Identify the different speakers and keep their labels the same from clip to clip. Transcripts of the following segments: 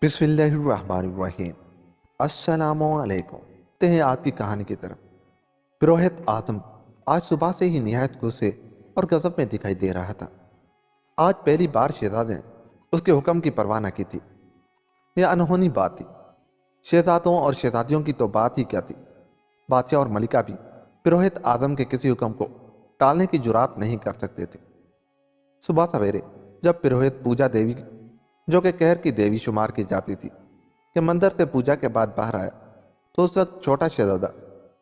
Speaker 1: بسم اللہ الرحمن الرحیم۔ السلام علیکم۔ تے ہیں آج کی کہانی کی طرف۔ پروہت اعظم آج صبح سے ہی نہایت غصے اور غضب میں دکھائی دے رہا تھا۔ آج پہلی بار شہزادے نے اس کے حکم کی پرواہ نہ کی تھی۔ یہ انہونی بات تھی۔ شہزادوں اور شہزادیوں کی تو بات ہی کیا تھی، بادشاہ اور ملکہ بھی پروہت اعظم کے کسی حکم کو ٹالنے کی جرات نہیں کر سکتے تھے۔ صبح سویرے جب پروہت پوجا دیوی، جو کہ قہر کی دیوی شمار کی جاتی تھی، کہ مندر سے پوجا کے بعد باہر آیا تو اس وقت چھوٹا شہزادہ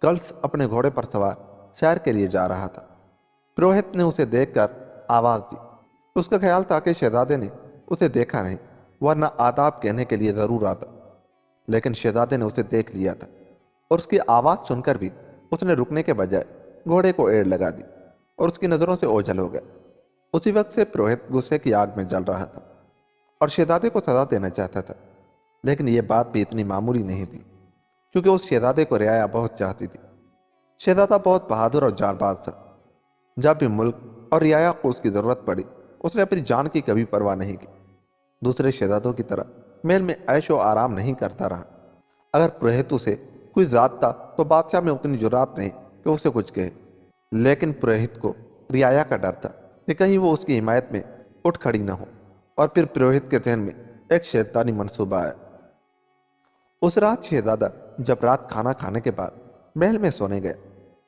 Speaker 1: کلس اپنے گھوڑے پر سوار سیر کے لیے جا رہا تھا۔ پروہت نے اسے دیکھ کر آواز دی۔ اس کا خیال تھا کہ شہزادے نے اسے دیکھا نہیں، ورنہ آداب کہنے کے لیے ضرور آتا، لیکن شہزادے نے اسے دیکھ لیا تھا اور اس کی آواز سن کر بھی اس نے رکنے کے بجائے گھوڑے کو ایڑ لگا دی اور اس کی نظروں سے اوجھل ہو گیا۔ اسی وقت سے پروہت غصے کی آگ میں جل رہا تھا اور شہزادے کو سزا دینا چاہتا تھا، لیکن یہ بات بھی اتنی معمولی نہیں تھی، کیونکہ اس شہزادے کو رعایا بہت چاہتی تھی۔ شہزادہ بہت بہادر اور جان باز تھا۔ جب بھی ملک اور رعایا کو اس کی ضرورت پڑی، اس نے اپنی جان کی کبھی پرواہ نہیں کی۔ دوسرے شہزادوں کی طرح محل میں عیش و آرام نہیں کرتا رہا۔ اگر پروہت اسے کوئی ذات تھا تو بادشاہ میں اتنی جرات نہیں کہ اسے کچھ کہے، لیکن پروہت کو رعایا کا ڈر تھا کہ کہیں وہ اس کی حمایت میں اٹھ کھڑی نہ ہو، اور پھر پروہت کے ذہن میں ایک شیطانی منصوبہ آیا۔ اس رات شہزادہ جب رات کھانا کھانے کے بعد محل میں سونے گیا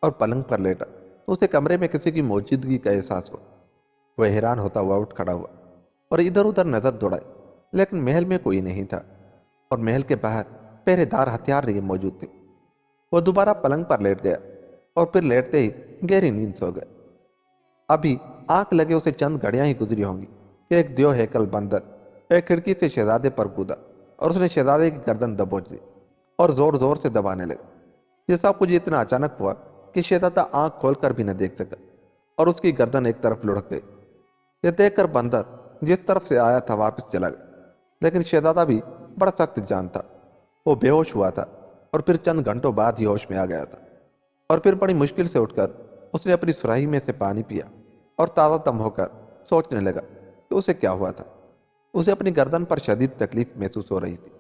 Speaker 1: اور پلنگ پر لیٹا تو اسے کمرے میں کسی کی موجودگی کا احساس ہوا۔ وہ حیران ہوتا ہوا اٹھ کھڑا ہوا اور ادھر ادھر نظر دوڑائی، لیکن محل میں کوئی نہیں تھا اور محل کے باہر پہرے دار ہتھیار لیے موجود تھے۔ وہ دوبارہ پلنگ پر لیٹ گیا اور پھر لیٹتے ہی گہری نیند سو گیا۔ ابھی آنکھ لگے اسے چند گھڑیاں ہی گزری ہوں گی کہ ایک دیو ہیکل بندر ایک کھڑکی سے شہزادے پر کودا اور اس نے شہزادے کی گردن دبوچ دی اور زور زور سے دبانے لگا۔ یہ سب کچھ اتنا اچانک ہوا کہ شہزادہ آنکھ کھول کر بھی نہ دیکھ سکا اور اس کی گردن ایک طرف لڑک گئی۔ یہ دیکھ کر بندر جس طرف سے آیا تھا واپس چلا گیا، لیکن شہزادہ بھی بڑا سخت جان تھا۔ وہ بے ہوش ہوا تھا اور پھر چند گھنٹوں بعد ہی ہوش میں آ گیا تھا، اور پھر بڑی مشکل سے اٹھ کر اس نے اپنی سراہی میں سے پانی پیا اور تازہ دم ہو کر سوچنے لگا کہ اسے کیا ہوا تھا۔ اسے اپنی گردن پر شدید تکلیف محسوس ہو رہی تھی،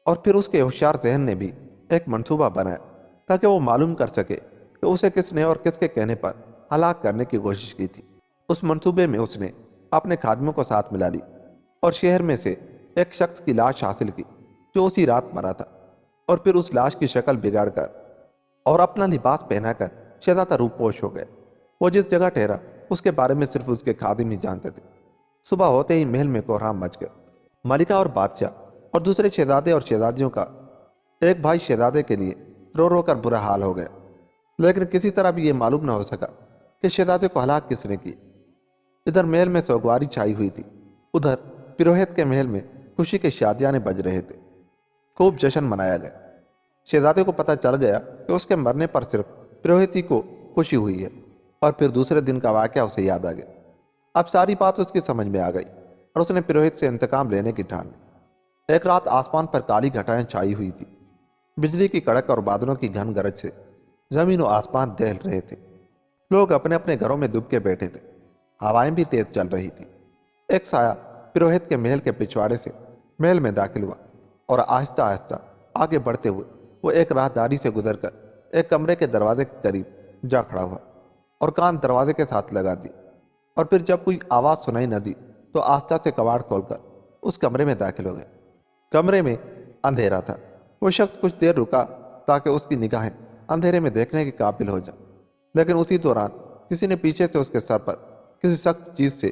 Speaker 1: اور پھر اس کے ہوشیار ذہن نے بھی ایک منصوبہ بنایا تاکہ وہ معلوم کر سکے کہ اسے کس نے اور کس کے کہنے پر ہلاک کرنے کی کوشش کی تھی۔ اس منصوبے میں اس نے اپنے خادموں کو ساتھ ملا لی اور شہر میں سے ایک شخص کی لاش حاصل کی جو اسی رات مرا تھا، اور پھر اس لاش کی شکل بگاڑ کر اور اپنا لباس پہنا کر شہزادہ روپوش ہو گئے۔ وہ جس جگہ ٹھہرا اس کے بارے میں صرف اس کے خادم ہی جانتے تھے۔ صبح ہوتے ہی محل میں کوہرام مچ گیا۔ ملکہ اور بادشاہ اور دوسرے شہزادے اور شہزادیوں کا ایک بھائی شہزادے کے لیے رو رو کر برا حال ہو گیا، لیکن کسی طرح بھی یہ معلوم نہ ہو سکا کہ شہزادے کو ہلاک کس نے کی۔ ادھر محل میں سوگواری چھائی ہوئی تھی، ادھر پروہت کے محل میں خوشی کے شادیانے بج رہے تھے۔ خوب جشن منایا گیا۔ شہزادے کو پتہ چل گیا کہ اس کے مرنے پر صرف پروہت ہی کو خوشی ہوئی ہے، اور پھر دوسرے دن کا واقعہ اسے یاد آ گیا۔ اب ساری بات اس کی سمجھ میں آ گئی اور اس نے پروہت سے انتقام لینے کی ٹھان لی۔ ایک رات آسمان پر کالی گھٹائیں چھائی ہوئی تھی۔ بجلی کی کڑک اور بادلوں کی گھن گرج سے زمین و آسمان دہل رہے تھے۔ لوگ اپنے اپنے گھروں میں دب کے بیٹھے تھے۔ ہوائیں بھی تیز چل رہی تھی۔ ایک سایہ پروہت کے محل کے پچھواڑے سے محل میں داخل ہوا اور آہستہ آہستہ آگے بڑھتے ہوئے وہ ایک راہداری سے گزر کر ایک کمرے کے دروازے کے قریب جا کھڑا ہوا اور کان دروازے کے ساتھ لگا دی، اور پھر جب کوئی آواز سنائی نہ دی تو آہستہ سے کواڑ کھول کر اس کمرے میں داخل ہو گئے۔ کمرے میں اندھیرا تھا۔ وہ شخص کچھ دیر رکا تاکہ اس کی نگاہیں اندھیرے میں دیکھنے کے قابل ہو جائیں، لیکن اسی دوران کسی نے پیچھے سے اس کے سر پر کسی سخت چیز سے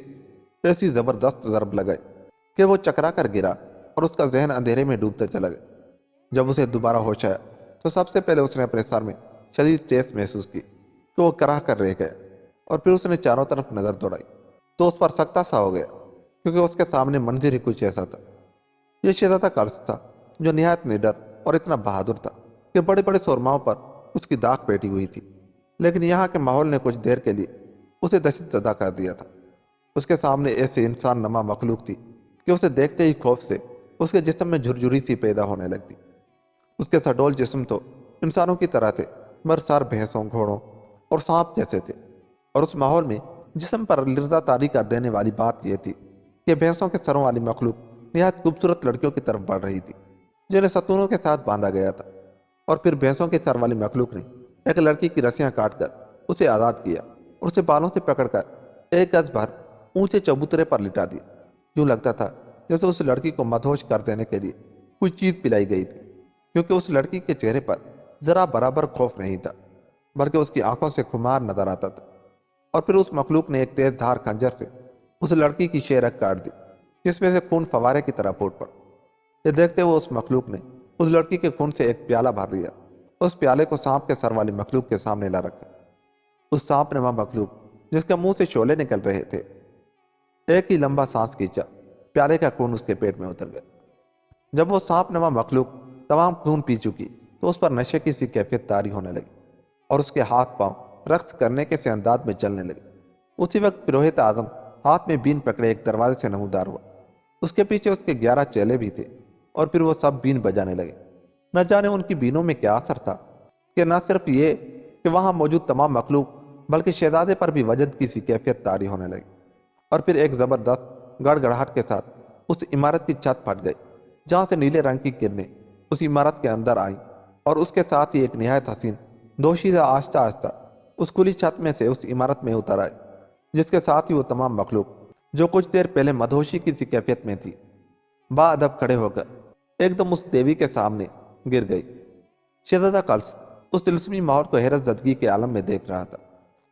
Speaker 1: ایسی زبردست ضرب لگائی کہ وہ چکرا کر گرا اور اس کا ذہن اندھیرے میں ڈوبتا چلا گیا۔ جب اسے دوبارہ ہوش آیا تو سب سے پہلے اس نے اپنے سر میں شدید ٹیس محسوس کی کہ وہ کراہ کر رہ گیا، اور پھر اس نے چاروں طرف نظر دوڑائی تو اس پر سکتہ سا ہو گیا، کیونکہ اس کے سامنے منظر ہی کچھ ایسا تھا۔ یہ شہزادہ کلس تھا جو نہایت نڈر اور اتنا بہادر تھا کہ بڑے بڑے سرماؤں پر اس کی داغ بیٹھی ہوئی تھی، لیکن یہاں کے ماحول نے کچھ دیر کے لیے اسے دہشت زدہ کر دیا تھا۔ اس کے سامنے ایسی انسان نما مخلوق تھی کہ اسے دیکھتے ہی خوف سے اس کے جسم میں جھرجھری سی پیدا ہونے لگتی۔ اس کے سڈول جسم تو انسانوں کی طرح تھے، مگر سر بھینسوں، گھوڑوں اور سانپ جیسے تھے، اور اس ماحول میں جسم پر لرزہ طاری کر دینے والی بات یہ تھی کہ بھینسوں کے سروں والی مخلوق نہایت خوبصورت لڑکیوں کی طرف بڑھ رہی تھی جنہیں ستونوں کے ساتھ باندھا گیا تھا، اور پھر بھینسوں کے سر والی مخلوق نے ایک لڑکی کی رسیاں کاٹ کر اسے آزاد کیا اور اسے بالوں سے پکڑ کر ایک گز بھر اونچے چبوترے پر لٹا دیا۔ یوں لگتا تھا جیسے اس لڑکی کو مدہوش کر دینے کے لیے کوئی چیز پلائی گئی تھی، کیونکہ اس لڑکی کے چہرے پر ذرا برابر خوف نہیں تھا، بلکہ اس کی آنکھوں سے خمار نظر آتا تھا۔ اور پھر اس مخلوق نے ایک تیز دھار خنجر سے اس لڑکی کی شیرک کاٹ دی، جس میں سے خون فوارے کی طرح پھوٹ پڑا۔ یہ دیکھتے ہوئے اس مخلوق نے اس لڑکی کے خون سے ایک پیالہ بھر لیا، اس پیالے کو سانپ کے سر والی مخلوق کے سامنے لا رکھا۔ اس سانپ نے وہ مخلوق جس کے منہ سے شعلے نکل رہے تھے ایک ہی لمبا سانس کھینچا، پیالے کا خون اس کے پیٹ میں اتر گیا۔ جب وہ سانپ نما مخلوق تمام خون پی چکی تو اس پر نشے کی سی کیفیت طاری ہونے لگی اور اس کے ہاتھ پاؤں رقص کرنے کے سے انداز میں چلنے لگے۔ اسی وقت پروہت اعظم ہاتھ میں بین پکڑے ایک دروازے سے نمودار ہوا۔ اس کے پیچھے اس کے 11 چیلے بھی تھے اور پھر وہ سب بین بجانے لگے۔ نہ جانے ان کی بینوں میں کیا اثر تھا کہ نہ صرف یہ کہ وہاں موجود تمام مخلوق بلکہ شہزادے پر بھی وجد کی سی کیفیت طاری ہونے لگی، اور پھر ایک زبردست گڑ گڑاہٹ کے ساتھ اس عمارت کی چھت پھٹ گئی، جہاں سے نیلے رنگ کی کرنیں اس عمارت کے اندر آئیں، اور اس کے ساتھ ہی ایک نہایت حسین دوشیزہ آہستہ آہستہ اس کھلی چھت میں سے اس عمارت میں اتر آئی، جس کے ساتھ ہی وہ تمام مخلوق جو کچھ دیر پہلے مدہوشی کی سی کیفیت میں تھی با ادب کھڑے ہو کر ایک دم اس دیوی کے سامنے گر گئی۔ شہزادہ کلس اس طلسمی ماحول کو حیرت زدگی کے عالم میں دیکھ رہا تھا۔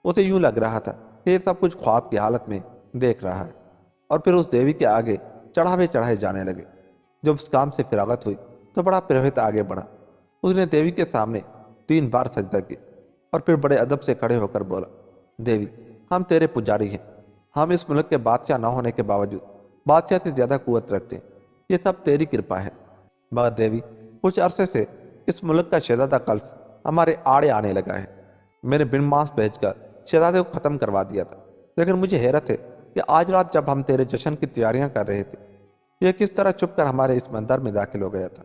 Speaker 1: اسے یوں لگ رہا تھا کہ یہ سب کچھ خواب کی حالت میں دیکھ رہا ہے، اور پھر اس دیوی کے آگے چڑھاوے چڑھائے جانے لگے۔ جب اس کام سے فراغت ہوئی تو بڑا پروہت آگے بڑھا۔ اس نے دیوی کے سامنے 3 بار سجدہ کیا اور پھر بڑے ادب سے کھڑے ہو کر بولا، دیوی، ہم تیرے پجاری ہیں۔ ہم اس ملک کے بادشاہ نہ ہونے کے باوجود بادشاہ سے زیادہ قوت رکھتے ہیں۔ یہ سب تیری کرپا ہے۔ مگر دیوی، کچھ عرصے سے اس ملک کا شہزادہ کلس ہمارے آڑے آنے لگا ہے۔ میں نے بن ماس بھیج کر شہزادے کو ختم کروا دیا تھا، لیکن مجھے حیرت ہے کہ آج رات جب ہم تیرے جشن کی تیاریاں کر رہے تھے یہ کس طرح چھپ کر ہمارے اس مندر میں داخل ہو گیا تھا۔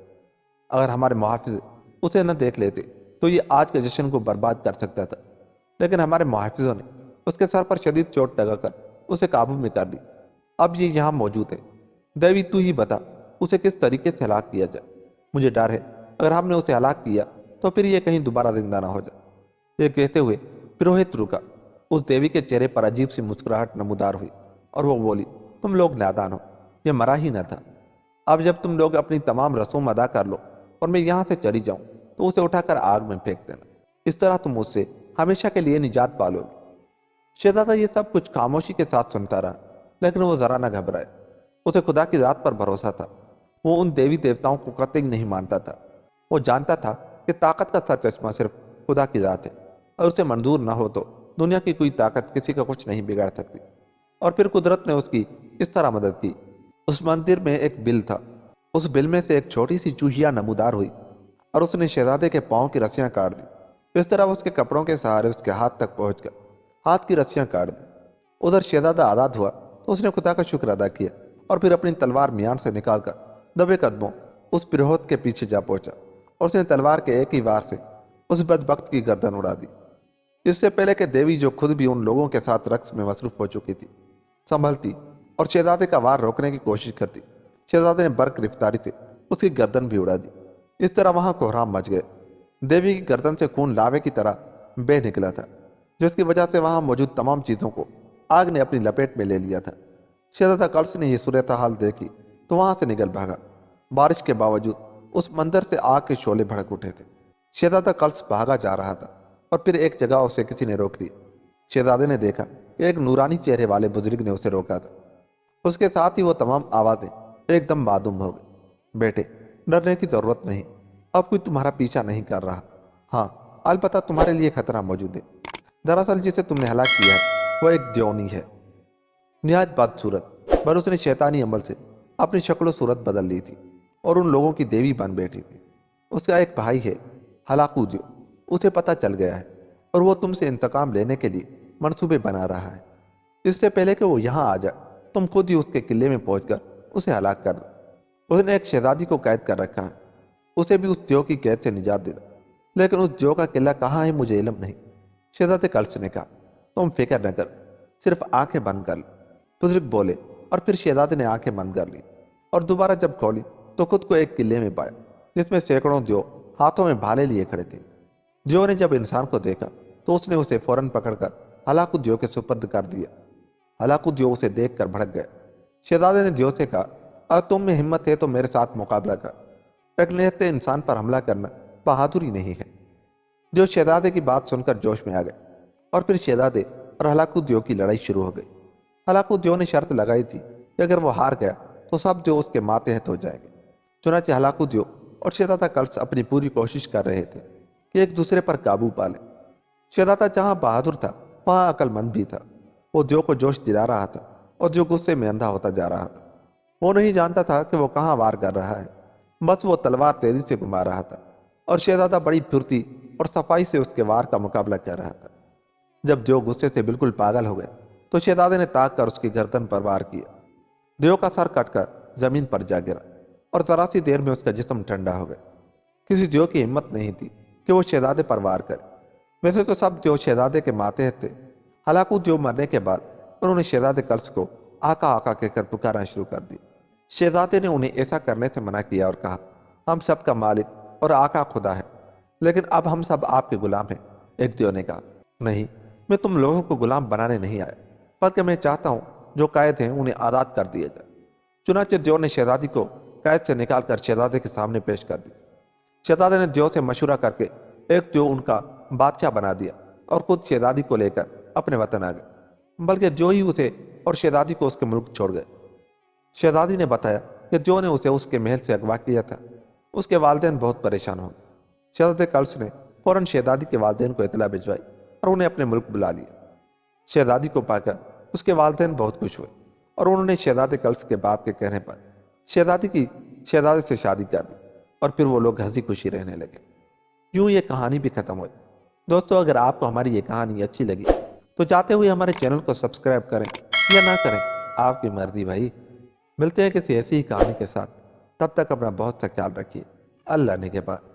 Speaker 1: اگر ہمارے محافظ اسے نہ دیکھ لیتے تو یہ آج کے جشن کو برباد کر سکتا تھا، لیکن ہمارے محافظوں نے اس کے سر پر شدید چوٹ لگا کر اسے قابو میں کر لی۔ اب یہ یہاں موجود ہے۔ دیوی، تو ہی بتا اسے کس طریقے سے ہلاک کیا جائے۔ مجھے ڈر ہے اگر ہم نے اسے ہلاک کیا تو پھر یہ کہیں دوبارہ زندہ نہ ہو جائے۔ یہ کہتے ہوئے پروہت رکا۔ اس دیوی کے چہرے پر عجیب سی مسکراہٹ نمودار ہوئی اور وہ بولی، تم لوگ نادان ہو، یہ مرا ہی نہ تھا۔ اب جب تم لوگ اپنی تمام رسوم ادا کر لو اور میں یہاں سے چلی جاؤں تو اسے اٹھا کر آگ میں پھینک دینا۔ اس طرح تم مجھ سے ہمیشہ کے لیے نجات پالو گے۔ شہزادہ یہ سب کچھ خاموشی کے ساتھ سنتا رہا، لیکن وہ ذرا نہ گھبرائے۔ اسے خدا کی ذات پر بھروسہ تھا۔ وہ ان دیوی دیوتاؤں کو قطعی نہیں مانتا تھا۔ وہ جانتا تھا کہ طاقت کا سر چشمہ صرف خدا کی ذات ہے، اور اسے منظور نہ ہو تو دنیا کی کوئی طاقت کسی کا کچھ نہیں بگاڑ سکتی۔ اور پھر قدرت نے اس کی اس طرح مدد کی۔ اس مندر میں ایک بل تھا۔ اس بل میں سے ایک چھوٹی سی چوہیا نمودار ہوئی اور اس نے شہزادے کے پاؤں کی رسیاں کاٹ دی۔ اس طرح اس کے کپڑوں کے سہارے اس کے ہاتھ تک پہنچ کر ہاتھ کی رسیاں کاٹ دی۔ ادھر شہزادہ آزاد ہوا تو اس نے خدا کا شکر ادا کیا اور پھر اپنی تلوار میان سے نکال کر دبے قدموں اس پروہت کے پیچھے جا پہنچا اور اس نے تلوار کے ایک ہی وار سے اس بدبخت کی گردن اڑا دی۔ اس سے پہلے کہ دیوی، جو خود بھی ان لوگوں کے ساتھ رقص میں مصروف ہو چکی تھی، سنبھلتی اور شہزادے کا وار روکنے کی کوشش کرتی، شہزادے نے برق رفتاری سے اس کی گردن بھی اڑا دی۔ اس طرح وہاں کوہرام مچ گئے۔ دیوی کی گردن سے خون لاوے کی طرح بہہ نکلا تھا، جس کی وجہ سے وہاں موجود تمام چیزوں کو آگ نے اپنی لپیٹ میں لے لیا تھا۔ شہزادہ کلس نے یہ صورتحال دیکھی تو وہاں سے نکل بھاگا۔ بارش کے باوجود اس مندر سے آگ کے شعلے بھڑک اٹھے تھے۔ شہزادہ کلس بھاگا جا رہا تھا اور پھر ایک جگہ اسے کسی نے روک لیا۔ شہزادے نے دیکھا کہ ایک نورانی چہرے والے بزرگ نے اسے روکا تھا۔ اس کے ساتھ ہی وہ تمام آوازیں ایک دم معدوم ہو گئی۔ بیٹے، ڈرنے کی ضرورت نہیں، اب کوئی تمہارا پیچھا نہیں کر رہا۔ ہاں، البتہ تمہارے لیے خطرہ موجود ہے۔ دراصل جسے تم نے ہلاک کیا ہے وہ ایک دیونی ہے، نہایت بدصورت، پر اس نے شیطانی عمل سے اپنی شکل و صورت بدل لی تھی اور ان لوگوں کی دیوی بن بیٹھی تھی۔ اس کا ایک بھائی ہے ہلاکو، جو اسے پتہ چل گیا ہے اور وہ تم سے انتقام لینے کے لیے منصوبے بنا رہا ہے۔ اس سے پہلے کہ وہ یہاں آ جائے تم خود ہی اس کے قلعے میں پہنچ کر اسے ہلاک کر دو۔ اس نے ایک شہزادی کو قید کر رکھا ہے، اسے بھی اس دیو کی قید سے نجات دلا، لیکن اس دیو کا قلعہ کہاں ہے مجھے علم نہیں۔ شہزادے کلس نے کہا، تم فکر نہ کر، صرف آنکھیں بند کر لو۔ بزرگ بولے اور پھر شہزادے نے آنکھیں بند کر لی۔ اور دوبارہ جب کھولی تو خود کو ایک قلعے میں پایا جس میں سینکڑوں دیو ہاتھوں میں بھالے لیے کھڑے تھے۔ دیو نے جب انسان کو دیکھا تو اس نے اسے فوراً پکڑ کر ہلاکو دیو کے سپرد کر دیا۔ ہلاکو دیو اسے دیکھ کر بھڑک گئے۔ شہزادے نے دیو سے کہا، اگر تم میں ہمت ہے تو میرے ساتھ مقابلہ کر، ایک نہتے انسان پر حملہ کرنا بہادری نہیں ہے۔ دیو شہزادے کی بات سن کر جوش میں آ گئے اور پھر شہزادے اور ہلاکو دیو کی لڑائی شروع ہو گئی۔ ہلاکو دیو نے شرط لگائی تھی کہ اگر وہ ہار گیا تو سب دیو اس کے ماتحت ہو جائیں گے۔ چنانچہ ہلاکو دیو اور شہزادہ کلس اپنی پوری کوشش کر رہے تھے کہ ایک دوسرے پر قابو پا لیں۔ شہزادہ جہاں بہادر تھا وہاں عقل مند بھی تھا۔ وہ دیو کو جوش دلا رہا تھا اور جو غصے میں اندھا ہوتا جا رہا تھا۔ وہ نہیں جانتا تھا کہ وہ کہاں وار کر رہا ہے، بس وہ تلوار تیزی سے گھما رہا تھا اور شہزادہ بڑی پھرتی اور صفائی سے اس کے وار کا مقابلہ کر رہا تھا۔ جب دیو غصے سے بالکل پاگل ہو گئے تو شہزادے نے تاک کر اس کی گردن پر وار کیا۔ دیو کا سر کٹ کر زمین پر جا گرا اور ذرا سی دیر میں اس کا جسم ٹھنڈا ہو گیا۔ کسی دیو کی ہمت نہیں تھی کہ وہ شہزادے پر وار کرے۔ ویسے تو سب دیو شہزادے کے ماتحت تھے۔ ہلاکو دیو مرنے کے بعد انہوں نے شہزادے کلس کو آقا آقا کہہ کر پکارنا شروع کر دی۔ شہزادے نے انہیں ایسا کرنے سے منع کیا اور کہا، ہم سب کا مالک اور آقا خدا ہے، لیکن اب ہم سب آپ کے غلام ہیں۔ ایک دیو نے کہا، نہیں، میں تم لوگوں کو غلام بنانے نہیں آیا، بلکہ میں چاہتا ہوں جو قائد ہیں انہیں آزاد کر دیا جائے۔ چنانچہ دیو نے شہزادی کو قید سے نکال کر شہزادے کے سامنے پیش کر دی۔ شہزادے نے دیو سے مشورہ کر کے ایک دیو ان کا بادشاہ بنا دیا اور خود شہزادی کو لے کر اپنے وطن آ گئے، بلکہ دیو ہی اسے اور شہزادی کو اس کے ملک چھوڑ گئے۔ شہزادی نے بتایا کہ دیو نے اسے اس کے محل سے اغوا کیا تھا۔ اس کے والدین بہت پریشان ہو گئے۔ شہزادے کلس نے فوراً شہزادی کے والدین کو اطلاع بھجوائی اور انہیں اپنے ملک بلا لیا۔ شہزادی کو پا کر اس کے والدین بہت خوش ہوئے اور انہوں نے شہزادے کلس کے باپ کے کہنے پر شہزادی کی شہزادے سے شادی کر دی اور پھر وہ لوگ ہنسی خوشی رہنے لگے۔ یوں یہ کہانی بھی ختم ہوئی۔ دوستو، اگر آپ کو ہماری یہ کہانی اچھی لگی تو جاتے ہوئے ہمارے چینل کو سبسکرائب کریں یا نہ کریں، آپ کی مرضی بھائی۔ ملتے ہیں کسی ایسی ہی کہانی کے ساتھ، تب تک اپنا بہت سا خیال رکھیے۔ اللہ نگہبان۔